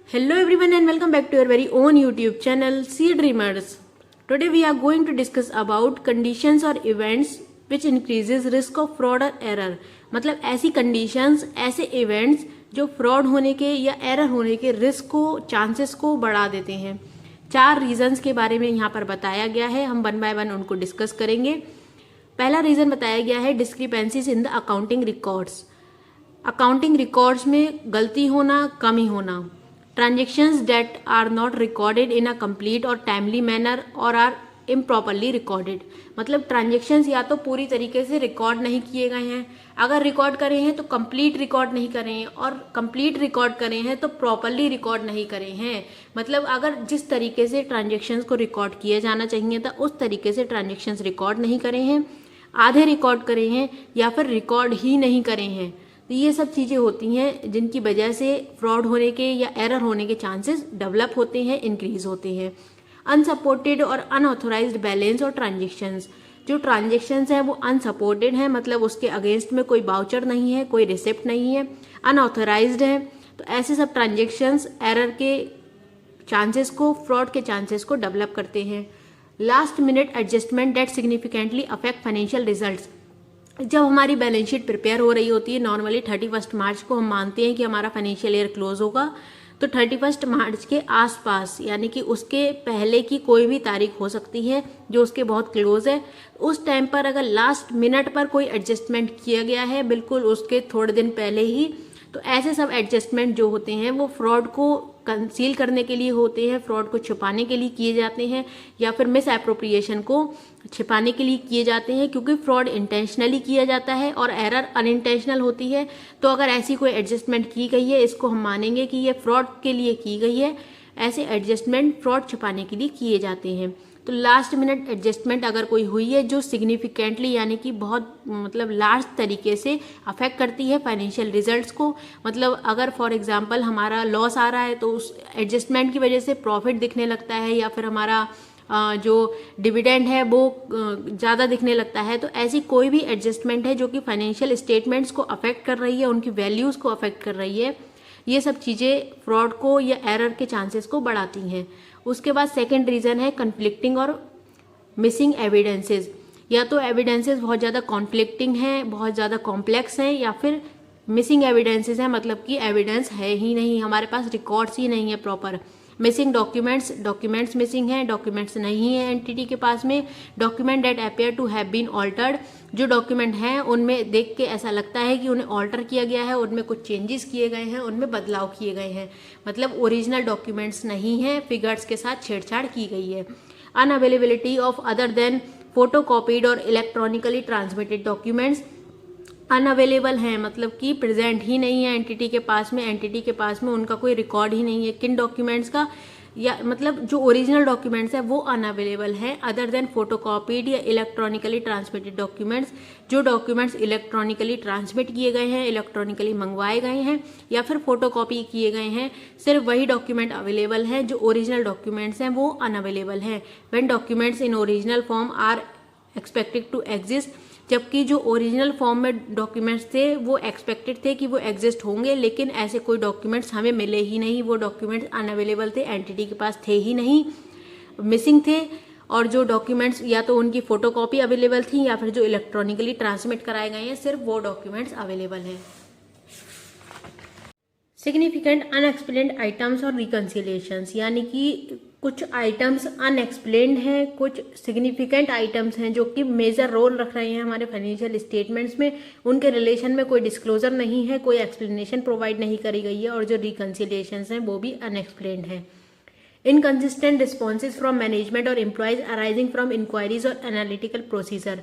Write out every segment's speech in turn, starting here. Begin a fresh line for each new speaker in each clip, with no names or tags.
Hello everyone and welcome back to your very own YouTube channel Sea Dreamers. Today we are going to discuss about conditions or events which increases risk of fraud or error. मतलब ऐसी conditions, ऐसे events जो fraud होने के या error होने के risk को, chances को बढ़ा देते हैं. 4 reasons के बारे में यहाँ पर बताया गया है. हम one by one उनको डिस्कस करेंगे. पहला रीज़न बताया गया है discrepancies in the accounting records. Accounting records में गलती होना, कमी होना. Transactions that are not recorded in a complete और टाइमली मैनर और आर इम्प्रॉपरली रिकॉर्डेड. मतलब ट्रांजेक्शन्स या तो पूरी तरीके से रिकॉर्ड नहीं किए गए हैं, अगर रिकॉर्ड करे हैं तो कंप्लीट रिकॉर्ड नहीं करे हैं, और कंप्लीट रिकॉर्ड करे हैं तो प्रॉपरली रिकॉर्ड नहीं करे हैं. मतलब अगर जिस तरीके से ट्रांजेक्शन्स को रिकॉर्ड किया जाना चाहिए था उस तरीके से ट्रांजेक्शन्स रिकॉर्ड नहीं करे हैं, आधे रिकॉर्ड करे हैं या फिर रिकॉर्ड ही नहीं करे हैं. तो ये सब चीज़ें होती हैं जिनकी वजह से फ्रॉड होने के या एरर होने के चांसेस डेवलप होते हैं, इंक्रीज होते हैं. अनसपोर्टेड और अनऑथोराइज्ड बैलेंस और ट्रांजेक्शन्स. जो ट्रांजेक्शन्स हैं वो अनसपोर्टेड हैं, मतलब उसके अगेंस्ट में कोई बाउचर नहीं है, कोई रिसिप्ट नहीं है, अनऑथोराइज्ड है. तो ऐसे सब ट्रांजेक्शन्स एरर के चांसेस को, फ्रॉड के चांसेस को डेवलप करते हैं. Last minute adjustment that significantly affect financial results. जब हमारी बैलेंस शीट प्रिपेयर हो रही होती है, नॉर्मली 31 मार्च को हम मानते हैं कि हमारा फाइनेंशियल ईयर क्लोज होगा, तो 31 मार्च के आसपास यानी कि उसके पहले की कोई भी तारीख हो सकती है जो उसके बहुत क्लोज है. उस टाइम पर अगर लास्ट मिनट पर कोई एडजस्टमेंट किया गया है बिल्कुल उसके थोड़े दिन पहले ही, तो ऐसे सब एडजस्टमेंट जो होते हैं वो फ्रॉड को कंसील करने के लिए होते हैं, फ्रॉड को छुपाने के लिए किए जाते हैं या फिर मिस एप्रोप्रिएशन को छिपाने के लिए किए जाते हैं, क्योंकि फ्रॉड इंटेंशनली किया जाता है और एरर अनइंटेंशनल होती है. तो अगर ऐसी कोई एडजस्टमेंट की गई है इसको हम मानेंगे कि ये फ्रॉड के लिए की गई है. ऐसे एडजस्टमेंट फ्रॉड छुपाने के लिए किए जाते हैं. तो लास्ट मिनट एडजस्टमेंट अगर कोई हुई है जो सिग्निफिकेंटली यानी कि बहुत मतलब लार्ज तरीके से अफेक्ट करती है फाइनेंशियल रिजल्ट्स को, मतलब अगर फॉर एग्जांपल हमारा लॉस आ रहा है तो उस एडजस्टमेंट की वजह से प्रॉफिट दिखने लगता है, या फिर हमारा जो डिविडेंड है वो ज़्यादा दिखने लगता है. तो ऐसी कोई भी एडजस्टमेंट है जो कि फाइनेंशियल स्टेटमेंट्स को अफेक्ट कर रही है, उनकी वैल्यूज़ को अफेक्ट कर रही है, ये सब चीज़ें फ्रॉड को या एरर के चांसेस को बढ़ाती हैं. उसके बाद सेकंड रीज़न है कन्फ्लिक्टिंग और मिसिंग एविडेंसेस. या तो एविडेंसेस बहुत ज़्यादा कॉन्फ्लिक्टिंग हैं, बहुत ज़्यादा कॉम्प्लेक्स हैं, या फिर मिसिंग एविडेंसेस हैं, मतलब कि एविडेंस है ही नहीं, हमारे पास रिकॉर्ड्स ही नहीं है proper. Missing documents, documents missing हैं, डॉक्यूमेंट्स नहीं है एंटिटी के पास में. Document that appear to have been altered. जो डॉक्यूमेंट हैं उनमें देख के ऐसा लगता है कि उन्हें ऑल्टर किया गया है, उनमें कुछ चेंजेस किए गए हैं, उनमें बदलाव किए गए हैं, मतलब ओरिजिनल डॉक्यूमेंट्स नहीं हैं, फिगर्स के साथ छेड़छाड़ की गई है. Unavailability of other than photo copied और इलेक्ट्रॉनिकली ट्रांसमिटेड डॉक्यूमेंट्स. अनअवेलेबल हैं मतलब कि प्रेजेंट ही नहीं है एंटिटी के पास में, एंटिटी के पास में उनका कोई रिकॉर्ड ही नहीं है किन डॉक्यूमेंट्स का, या मतलब जो ओरिजिनल डॉक्यूमेंट्स है वो अनअवेलेबल हैं अदर देन फोटोकॉपीड या इलेक्ट्रॉनिकली ट्रांसमिटेड डॉक्यूमेंट्स. जो डॉक्यूमेंट्स इलेक्ट्रॉनिकली ट्रांसमिट किए गए हैं, इलेक्ट्रॉनिकली मंगवाए गए हैं या फिर फोटोकॉपी किए गए हैं, सिर्फ वही डॉक्यूमेंट अवेलेबल हैं. जो ओरिजिनल डॉक्यूमेंट्स हैं वो अनअवेलेबल हैं. When documents in original form are expected to exist. जबकि जो ओरिजिनल फॉर्म में डॉक्यूमेंट्स थे वो एक्सपेक्टेड थे कि वो एग्जिस्ट होंगे, लेकिन ऐसे कोई डॉक्यूमेंट्स हमें मिले ही नहीं, वो डॉक्यूमेंट्स अनअवेलेबल थे, एंटिटी के पास थे ही नहीं, मिसिंग थे. और जो डॉक्यूमेंट्स या तो उनकी फोटोकॉपी अवेलेबल थी या फिर जो इलेक्ट्रॉनिकली ट्रांसमिट कराए गए हैं सिर्फ वो डॉक्यूमेंट्स अवेलेबल हैं. सिग्निफिकेंट अनएक्सप्लेन्ड आइटम्स और रिकन्सिलिएशंस. यानी कि कुछ आइटम्स अनएक्सप्लेन्ड हैं, कुछ सिग्निफिकेंट आइटम्स हैं जो कि मेजर रोल रख रहे हैं हमारे फाइनेंशियल स्टेटमेंट्स में, उनके रिलेशन में कोई डिस्क्लोजर नहीं है, कोई एक्सप्लेनेशन प्रोवाइड नहीं करी गई है, और जो रिकन्सिलिएशंस हैं वो भी अनएक्सप्लेन्ड हैं. इनकन्सिस्टेंट रिस्पॉन्सेज फ्रॉम मैनेजमेंट और एम्प्लॉयज अराइजिंग फ्रॉम इंक्वायरीज और एनालिटिकल प्रोसीजर.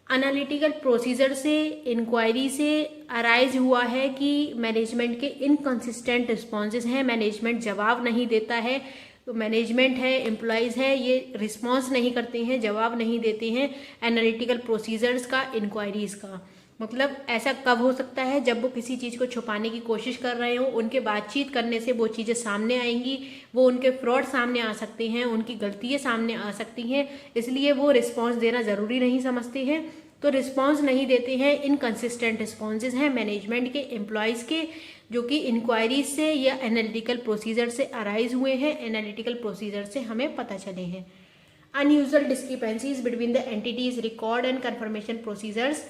एनालिटिकल प्रोसीजर से, इंक्वायरी से अराइज हुआ है कि मैनेजमेंट के इनकंसिस्टेंट रिस्पॉन्सेज हैं, मैनेजमेंट जवाब नहीं देता है. तो मैनेजमेंट है, एम्प्लॉयज़ है, ये रिस्पॉन्स नहीं करते हैं, जवाब नहीं देते हैं एनालिटिकल प्रोसीजर्स का, इंक्वायरीज़ का. मतलब ऐसा कब हो सकता है जब वो किसी चीज़ को छुपाने की कोशिश कर रहे हो, उनके बातचीत करने से वो चीज़ें सामने आएंगी, वो उनके फ्रॉड सामने आ सकते हैं, उनकी गलतियाँ सामने आ सकती हैं, इसलिए वो रिस्पॉन्स देना ज़रूरी नहीं समझते हैं. तो रिस्पॉन्स नहीं देते हैं, इनकंसिस्टेंट रिस्पॉन्सेज हैं मैनेजमेंट के, एम्प्लॉयज़ के. जो कि इंक्वायरी से या एनालिटिकल प्रोसीजर से अराइज हुए हैं, एनालिटिकल प्रोसीजर से हमें पता चले हैं। Unusual discrepancies between the entities record and confirmation procedures,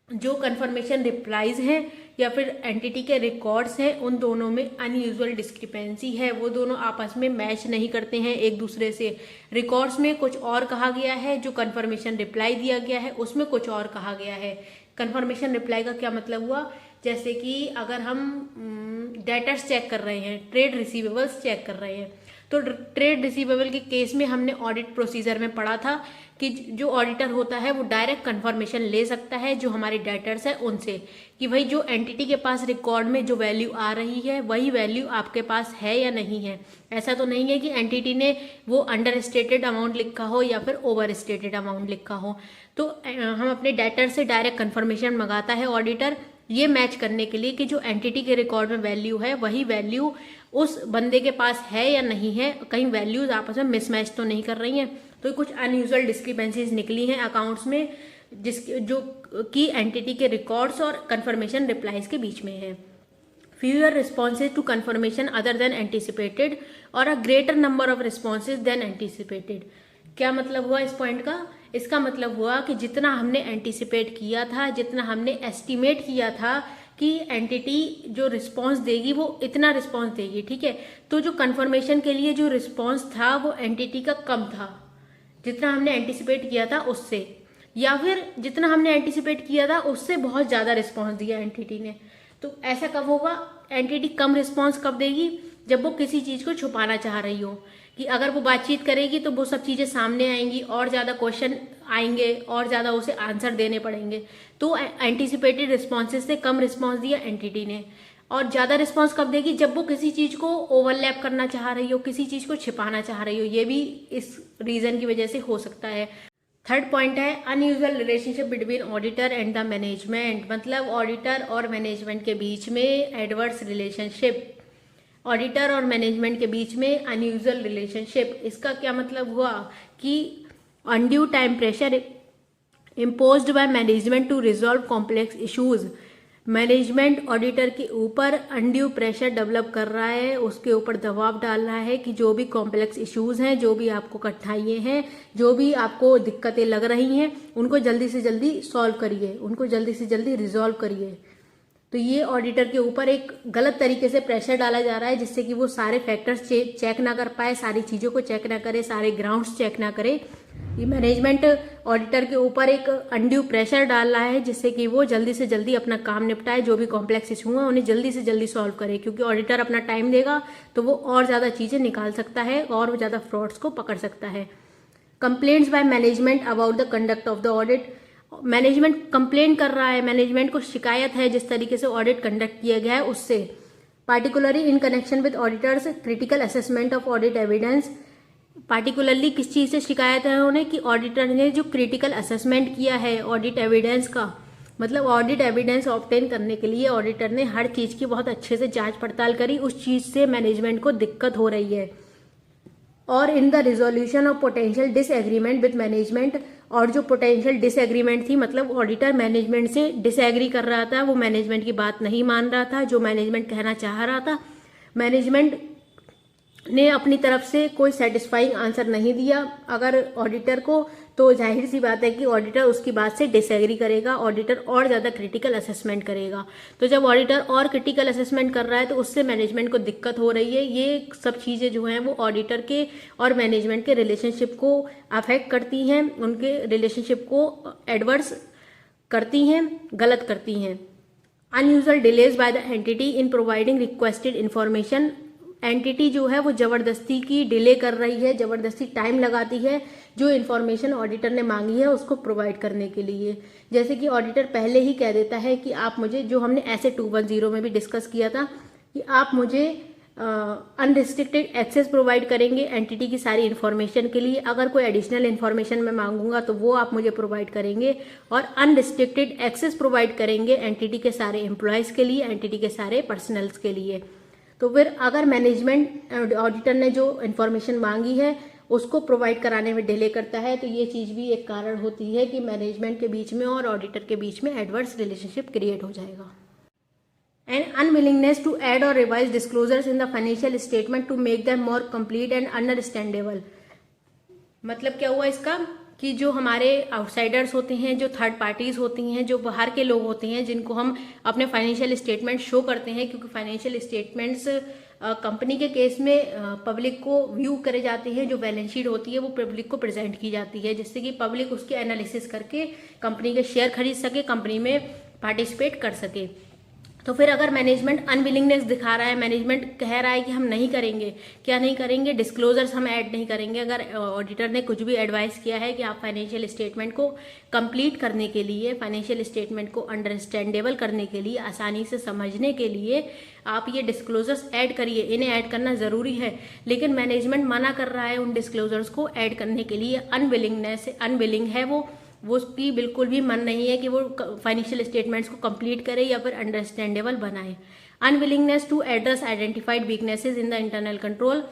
जो कन्फर्मेशन रिप्लाईज हैं या फिर एंटिटी के रिकॉर्ड्स हैं, उन दोनों में अनयूजुअल डिस्क्रिपेंसी है, वो दोनों आपस में मैच नहीं करते हैं एक दूसरे से। रिकॉर्ड्स में कुछ और कहा गया है, जो कन्फर्मेशन रिप्लाई दिया गया है उसमें कुछ और कहा गया है। कन्फर्मेशन रिप्लाई का क्या मतलब हुआ, जैसे कि अगर हम डेटर्स चेक कर रहे हैं, ट्रेड रिसीवेबल्स चेक कर रहे हैं, तो ट्रेड रिसीवेबल के केस में हमने ऑडिट प्रोसीजर में पढ़ा था कि जो ऑडिटर होता है वो डायरेक्ट कंफर्मेशन ले सकता है जो हमारे डेटर्स है उनसे, कि भाई जो एंटिटी के पास रिकॉर्ड में जो वैल्यू आ रही है वही वैल्यू आपके पास है या नहीं है। ऐसा तो नहीं है कि एंटिटी ने वो अंडर स्टेटेड अमाउंट लिखा हो या फिर ओवर स्टेटेड अमाउंट लिखा हो। तो हम अपने डेटर से डायरेक्ट कंफर्मेशन मंगाता है ऑडिटर, ये मैच करने के लिए कि जो एंटिटी के रिकॉर्ड में वैल्यू है वही वैल्यू उस बंदे के पास है या नहीं है, कहीं वैल्यूज आपस में मिसमैच तो नहीं कर रही हैं। तो कुछ अनयूजुअल डिस्क्रिपेंसीज निकली हैं अकाउंट्स में, जो कि एंटिटी के रिकॉर्ड्स और कंफर्मेशन रिप्लाईज के बीच में है। Fewer responses to confirmation other than anticipated or a greater number of responses than anticipated. क्या मतलब हुआ इस पॉइंट का, इसका मतलब हुआ कि जितना हमने एंटिसिपेट किया था, जितना हमने एस्टिमेट किया था कि एंटिटी जो रिस्पांस देगी वो इतना रिस्पांस देगी, ठीक है, तो जो कंफर्मेशन के लिए जो रिस्पांस था वो एंटिटी का कम था जितना हमने एंटिसिपेट किया था उससे, या फिर जितना हमने एंटिसिपेट किया था उससे बहुत ज़्यादा रिस्पांस दिया एंटिटी ने। तो ऐसा कब होगा, एंटिटी कम रिस्पांस कब देगी, जब वो किसी चीज़ को छुपाना चाह रही हो, कि अगर वो बातचीत करेगी तो वो सब चीज़ें सामने आएंगी और ज़्यादा क्वेश्चन आएंगे और ज़्यादा उसे आंसर देने पड़ेंगे। तो एंटिसिपेटेड रिस्पॉन्सेज से कम रिस्पॉन्स दिया एंटिटी ने। और ज़्यादा रिस्पॉन्स कब देगी, जब वो किसी चीज़ को ओवरलैप करना चाह रही हो, किसी चीज़ को छिपाना चाह रही हो, ये भी इस रीज़न की वजह से हो सकता है। थर्ड पॉइंट है unusual relationship between auditor and the management, मतलब ऑडिटर और मैनेजमेंट के बीच में एडवर्स रिलेशनशिप, ऑडिटर और मैनेजमेंट के बीच में अनयूजुअल रिलेशनशिप। इसका क्या मतलब हुआ कि undue time pressure imposed by management to resolve complex issues. Management auditor के ऊपर अनड्यू प्रेशर डेवलप कर रहा है, उसके ऊपर दबाव डाल रहा है कि जो भी कॉम्प्लेक्स इश्यूज हैं, जो भी आपको कठिनाइयाँ हैं, जो भी आपको दिक्कतें लग रही हैं, उनको जल्दी से जल्दी सॉल्व करिए, उनको जल्दी से जल्दी रिजॉल्व करिए। तो ये ऑडिटर के ऊपर एक गलत तरीके से प्रेशर डाला जा रहा है जिससे कि वो सारे फैक्टर्स चेक ना कर पाए, सारी चीज़ों को चेक ना करे, सारे ग्राउंड्स चेक ना करे। ये मैनेजमेंट ऑडिटर के ऊपर एक अनड्यू प्रेशर डाल रहा है जिससे कि वो जल्दी से जल्दी अपना काम निपटाए, जो भी कॉम्प्लेक्स इशू है उन्हें जल्दी से जल्दी सॉल्व करे, क्योंकि ऑडिटर अपना टाइम देगा तो वो और ज़्यादा चीज़ें निकाल सकता है और ज़्यादा फ्रॉड्स को पकड़ सकता है। Complaints by management about the conduct of the audit, management complain कर रहा है, मैनेजमेंट को शिकायत है जिस तरीके से ऑडिट कंडक्ट किया गया है उससे। Particularly in connection with auditors critical assessment of audit evidence, particularly किस चीज़ से शिकायत है उन्हें कि ऑडिटर ने जो क्रिटिकल असेसमेंट किया है ऑडिट एविडेंस का, मतलब ऑडिट एविडेंस ऑब्टेन करने के लिए ऑडिटर ने हर चीज़ की बहुत अच्छे से जांच पड़ताल करी, उस चीज़ से मैनेजमेंट को दिक्कत हो रही है। और in the resolution of potential disagreement with management, और जो पोटेंशियल डिसएग्रीमेंट थी, मतलब ऑडिटर मैनेजमेंट से डिसएग्री कर रहा था, वो मैनेजमेंट की बात नहीं मान रहा था, जो मैनेजमेंट कहना चाह रहा था मैनेजमेंट ने अपनी तरफ से कोई सेटिस्फाइंग आंसर नहीं दिया अगर ऑडिटर को, तो जाहिर सी बात है कि ऑडिटर उसकी बात से डिसएग्री करेगा, ऑडिटर और ज़्यादा क्रिटिकल असेसमेंट करेगा। तो जब ऑडिटर और क्रिटिकल असेसमेंट कर रहा है तो उससे मैनेजमेंट को दिक्कत हो रही है। ये सब चीज़ें जो हैं वो ऑडिटर के और मैनेजमेंट के रिलेशनशिप को अफेक्ट करती हैं, उनके रिलेशनशिप को एडवर्स करती हैं, गलत करती हैं। Unusual delays by the entity in providing requested information, entity जो है वो ज़बरदस्ती की डिले कर रही है, ज़बरदस्ती टाइम लगाती है जो इन्फॉर्मेशन ऑडिटर ने मांगी है उसको प्रोवाइड करने के लिए। जैसे कि ऑडिटर पहले ही कह देता है कि आप मुझे, जो हमने ऐसे 210 में भी डिस्कस किया था, कि आप मुझे अनरिस्ट्रिक्टेड एक्सेस प्रोवाइड करेंगे एंटिटी की सारी इन्फॉर्मेशन के लिए, अगर कोई एडिशनल इन्फॉर्मेशन मैं मांगूंगा तो वो आप मुझे प्रोवाइड करेंगे, और अनरिस्ट्रिक्टेड एक्सेस प्रोवाइड करेंगे एंटिटी के सारे एम्प्लॉयज़ के लिए, एंटिटी के सारे पर्सनल्स के लिए। तो फिर अगर मैनेजमेंट ऑडिटर ने जो इन्फॉर्मेशन मांगी है उसको प्रोवाइड कराने में डिले करता है, तो ये चीज़ भी एक कारण होती है कि मैनेजमेंट के बीच में और ऑडिटर के बीच में एडवर्स रिलेशनशिप क्रिएट हो जाएगा। एंड अनविलिंगनेस टू ऐड और revise disclosures in the financial statement to make them more complete and understandable. मतलब क्या हुआ इसका कि जो हमारे आउटसाइडर्स होते हैं, जो थर्ड पार्टीज होती हैं, जो बाहर के लोग होते हैं, जिनको हम अपने फाइनेंशियल स्टेटमेंट शो करते हैं, क्योंकि फाइनेंशियल स्टेटमेंट्स कंपनी के केस में पब्लिक को व्यू करे जाते हैं, जो बैलेंस शीट होती है वो पब्लिक को प्रेजेंट की जाती है, जिससे कि पब्लिक उसके एनालिसिस करके कंपनी के शेयर खरीद सके, कंपनी में पार्टिसिपेट कर सके। तो फिर अगर मैनेजमेंट अनविलिंगनेस दिखा रहा है, मैनेजमेंट कह रहा है कि हम नहीं करेंगे, क्या नहीं करेंगे, डिस्क्लोजर्स हम ऐड नहीं करेंगे। अगर ऑडिटर ने कुछ भी एडवाइस किया है कि आप फाइनेंशियल स्टेटमेंट को कंप्लीट करने के लिए, फाइनेंशियल स्टेटमेंट को अंडरस्टैंडेबल करने के लिए, आसानी से समझने के लिए आप ये डिस्क्लोजर्स ऐड करिए, इन्हें ऐड करना ज़रूरी है, लेकिन मैनेजमेंट मना कर रहा है उन डिस्क्लोजर्स को ऐड करने के लिए। अनविलिंग है वो उसकी बिल्कुल भी मन नहीं है कि वो फाइनेंशियल स्टेटमेंट्स को कंप्लीट करे या फिर अंडरस्टैंडेबल बनाए। Unwillingness to address identified weaknesses in the internal control.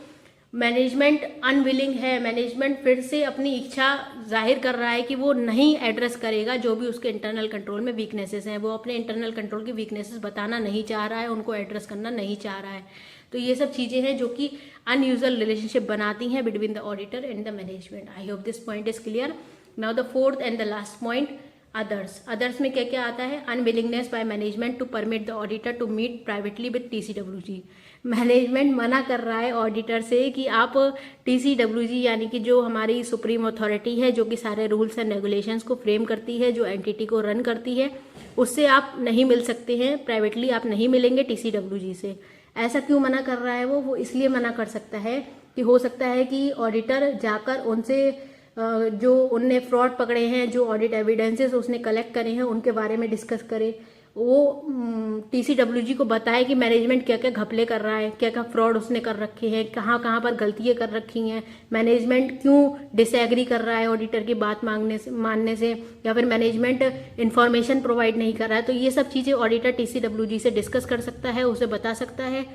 Management unwilling है, मैनेजमेंट फिर से अपनी इच्छा जाहिर कर रहा है कि वो नहीं एड्रेस करेगा जो भी उसके इंटरनल कंट्रोल में वीकनेसेस हैं, वो अपने इंटरनल कंट्रोल की वीकनेसेस बताना नहीं चाह रहा है, उनको एड्रेस करना नहीं चाह रहा है। तो ये सब चीज़ें हैं जो कि अनयूजुअल रिलेशनशिप बनाती हैं between the auditor and the management. I hope this point is clear. Now the fourth and the last point, others. Others में क्या क्या आता है? Unwillingness by management to permit the auditor to meet privately with TCWG। Management मना कर रहा है auditor से कि आप TCWG यानी कि जो हमारी सुप्रीम अथॉरिटी है, जो कि सारे रूल्स एंड रेगुलेशंस को फ्रेम करती है, जो एंटिटी को रन करती है, उससे आप नहीं मिल सकते हैं, प्राइवेटली आप नहीं मिलेंगे TCWG से। ऐसा क्यों मना कर रहा है वो इसलिए मना कर सकता है कि हो सकता है कि ऑडिटर जाकर उनसे जो उनने फ्रॉड पकड़े हैं, जो ऑडिट एविडेंसेस उसने कलेक्ट करे हैं, उनके बारे में डिस्कस करे, वो TCWG को बताए कि मैनेजमेंट क्या क्या घपले कर रहा है, क्या क्या फ्रॉड उसने कर रखे हैं, कहाँ कहाँ पर गलतियाँ कर रखी हैं, मैनेजमेंट क्यों डिसएग्री कर रहा है ऑडिटर की बात मानने से, या फिर मैनेजमेंट इन्फॉर्मेशन प्रोवाइड नहीं कर रहा है। तो ये सब चीज़ें ऑडिटर TCWG से डिस्कस कर सकता है, उसे बता सकता है।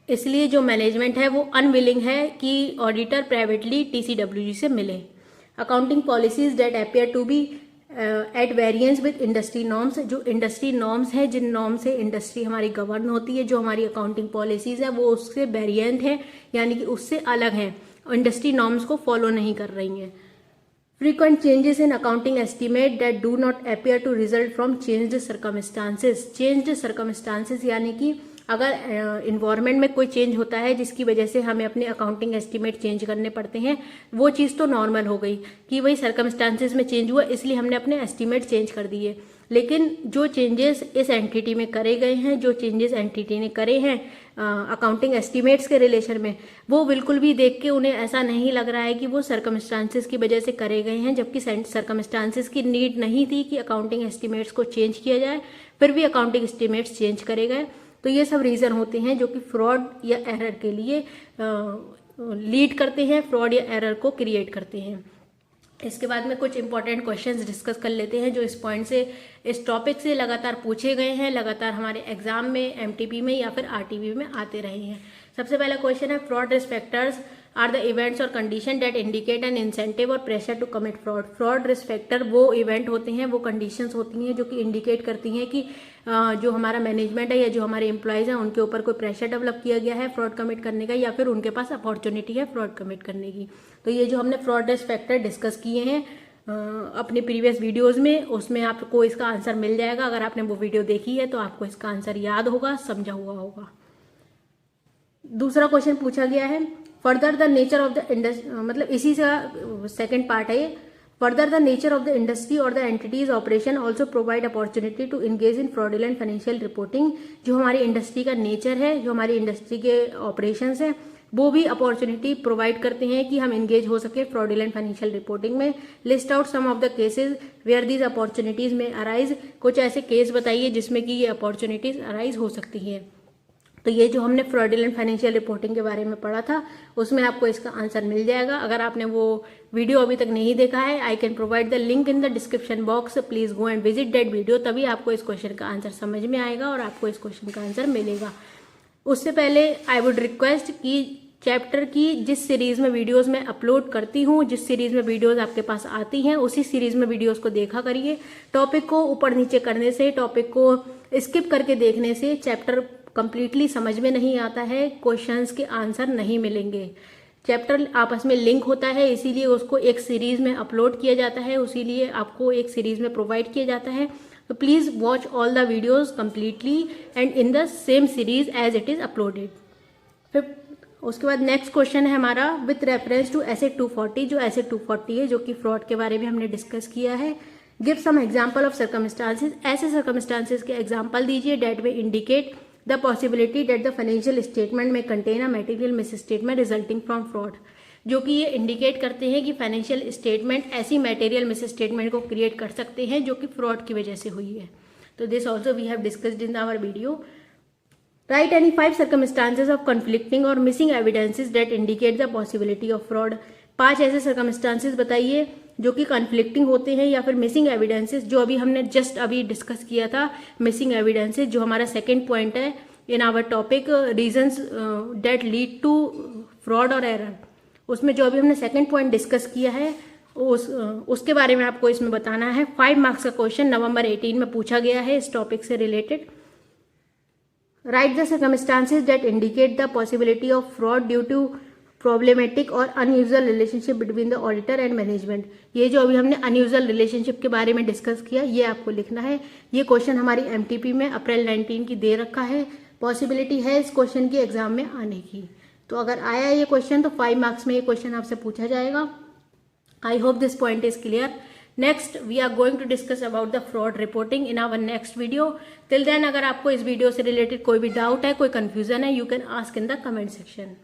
इसलिए जो मैनेजमेंट है वो अनविलिंग है कि ऑडिटर प्राइवेटली TCWG से मिले। Accounting policies that appear to be at variance with industry norms. जो इंडस्ट्री नॉर्म्स है, जिन नॉर्म से इंडस्ट्री हमारी गवर्न होती है, जो हमारी अकाउंटिंग पॉलिसीज है वो उससे वेरिएंट है, यानी कि उससे अलग है, इंडस्ट्री नॉर्म्स को फॉलो नहीं कर रही हैं। Frequent changes in accounting estimate that do not appear to result from changed circumstances. Changed circumstances यानी कि अगर इन्वायरमेंट में कोई चेंज होता है जिसकी वजह से हमें अपने अकाउंटिंग एस्टीमेट चेंज करने पड़ते हैं, वो चीज़ तो नॉर्मल हो गई कि वही सर्कमस्टांसेस में चेंज हुआ इसलिए हमने अपने एस्टीमेट चेंज कर दिए। लेकिन जो चेंजेस इस एंटिटी में करे गए हैं, जो चेंजेस एंटिटी ने करे हैं अकाउंटिंग एस्टीमेट्स के रिलेशन में, वो बिल्कुल भी देख के उन्हें ऐसा नहीं लग रहा है कि वो सर्कमस्टांसेस की वजह से करे गए हैं, जबकि सर्कमस्टांसेस की नीड नहीं थी कि अकाउंटिंग एस्टीमेट्स को चेंज किया जाए, फिर भी अकाउंटिंग एस्टीमेट्स चेंज करे गए। तो ये सब रीज़न होते हैं जो कि फ्रॉड या एरर के लिए लीड करते हैं, फ्रॉड या एरर को क्रिएट करते हैं। इसके बाद में कुछ इंपॉर्टेंट क्वेश्चंस डिस्कस कर लेते हैं जो इस पॉइंट से, इस टॉपिक से लगातार पूछे गए हैं, लगातार हमारे एग्जाम में, MTP में या फिर RTP में आते रहे हैं। सबसे पहला क्वेश्चन है, fraud risk factors are the events or conditions that indicate an incentive or pressure to commit fraud. Fraud risk factor वो इवेंट होते हैं, वो कंडीशंस होती हैं जो कि इंडिकेट करती हैं कि जो हमारा मैनेजमेंट है या जो हमारे एम्प्लॉयज़ हैं उनके ऊपर कोई प्रेशर डेवलप किया गया है फ्रॉड कमिट करने का, या फिर उनके पास अपॉर्चुनिटी है फ्रॉड कमिट करने की। तो ये जो हमने फ्रॉड रिस्क फैक्टर डिस्कस किए हैं अपने प्रीवियस वीडियोज़ में, उसमें आपको इसका आंसर मिल जाएगा। अगर आपने वो वीडियो देखी है तो आपको इसका आंसर याद होगा, समझा हुआ होगा। दूसरा क्वेश्चन पूछा गया है, further the nature of the industry, मतलब इसी से सेकेंड पार्ट है ये, further the nature of the industry or the entities operation also provide opportunity to engage in fraudulent financial reporting. जो हमारी इंडस्ट्री का नेचर है, जो हमारी इंडस्ट्री के ऑपरेशंस हैं, वो भी अपॉर्चुनिटी प्रोवाइड करते हैं कि हम इंगेज हो सके फ्रॉडुलेंट फाइनेंशियल रिपोर्टिंग में। List out some of the cases where these opportunities may arise. कुछ ऐसे केस बताइए जिसमें कि ये अपॉर्चुनिटीज अराइज हो सकती हैं। तो ये जो हमने फ्रॉडुलेंट फाइनेंशियल रिपोर्टिंग के बारे में पढ़ा था उसमें आपको इसका आंसर मिल जाएगा। अगर आपने वो वीडियो अभी तक नहीं देखा है, I can provide the link in the description box, please go and visit that video, तभी आपको इस क्वेश्चन का आंसर समझ में आएगा और आपको इस क्वेश्चन का आंसर मिलेगा। उससे पहले आई वुड रिक्वेस्ट कि चैप्टर की जिस सीरीज में वीडियोस मैं अपलोड करती हूँ, जिस सीरीज में वीडियोस आपके पास आती हैं, उसी सीरीज में वीडियोस को देखा करिए। टॉपिक को ऊपर नीचे करने से, टॉपिक को स्किप करके देखने से चैप्टर कंप्लीटली समझ में नहीं आता है, क्वेश्चंस के आंसर नहीं मिलेंगे। चैप्टर आपस में लिंक होता है, इसीलिए उसको एक सीरीज में अपलोड किया जाता है, इसीलिए आपको एक सीरीज में प्रोवाइड किया जाता है। तो please watch all the videos completely and in the same series as it is uploaded. फिर उसके बाद नेक्स्ट क्वेश्चन है हमारा विथ रेफरेंस टू एसे 240, जो एसे 240 है, जो कि फ्रॉड के बारे में हमने डिस्कस किया है। Give some example of circumstances, ऐसे सर्कमस्टांसेस के एग्जाम्पल दीजिए that they indicate the possibility that the financial statement may contain a material misstatement resulting from fraud, जो कि ये इंडिकेट करते हैं कि फाइनेंशियल स्टेटमेंट ऐसी मटेरियल मिस स्टेटमेंट को क्रिएट कर सकते हैं जो कि फ्रॉड की वजह से हुई है। तो this also we have discussed in our video. Right any 5 circumstances of conflicting or missing evidences that indicate the possibility of fraud। 5 ऐसे सर्कमस्टांसेस बताइए जो कि कॉन्फ्लिक्टिंग होते हैं या फिर मिसिंग एविडेंसेस, जो अभी हमने जस्ट अभी डिस्कस किया था। मिसिंग एविडेंसेस जो हमारा सेकेंड पॉइंट है in our topic reasons that lead to fraud और एरर, उसमें जो अभी हमने सेकेंड पॉइंट डिस्कस किया है उसके बारे में आपको इसमें बताना है। 5 मार्क्स का क्वेश्चन नवंबर 18 में पूछा गया है इस टॉपिक से related. Right the circumstances that indicate the possibility of fraud due to problematic or unusual relationship between the auditor and management. ये जो अभी हमने अनयूजुअल रिलेशनशिप के बारे में डिस्कस किया, ये आपको लिखना है। ये क्वेश्चन हमारी एमटीपी में अप्रैल 19 की दे रखा है। पॉसिबिलिटी है इस क्वेश्चन की एग्जाम में आने की, तो अगर आया ये क्वेश्चन तो 5 मार्क्स में ये क्वेश्चन आपसे पूछा जाएगा। I hope this point is clear. Next we are going to discuss about the fraud reporting in our next video. Till then अगर आपको इस वीडियो से रिलेटेड कोई भी डाउट है, कोई कंफ्यूजन है, you can ask in the comment section.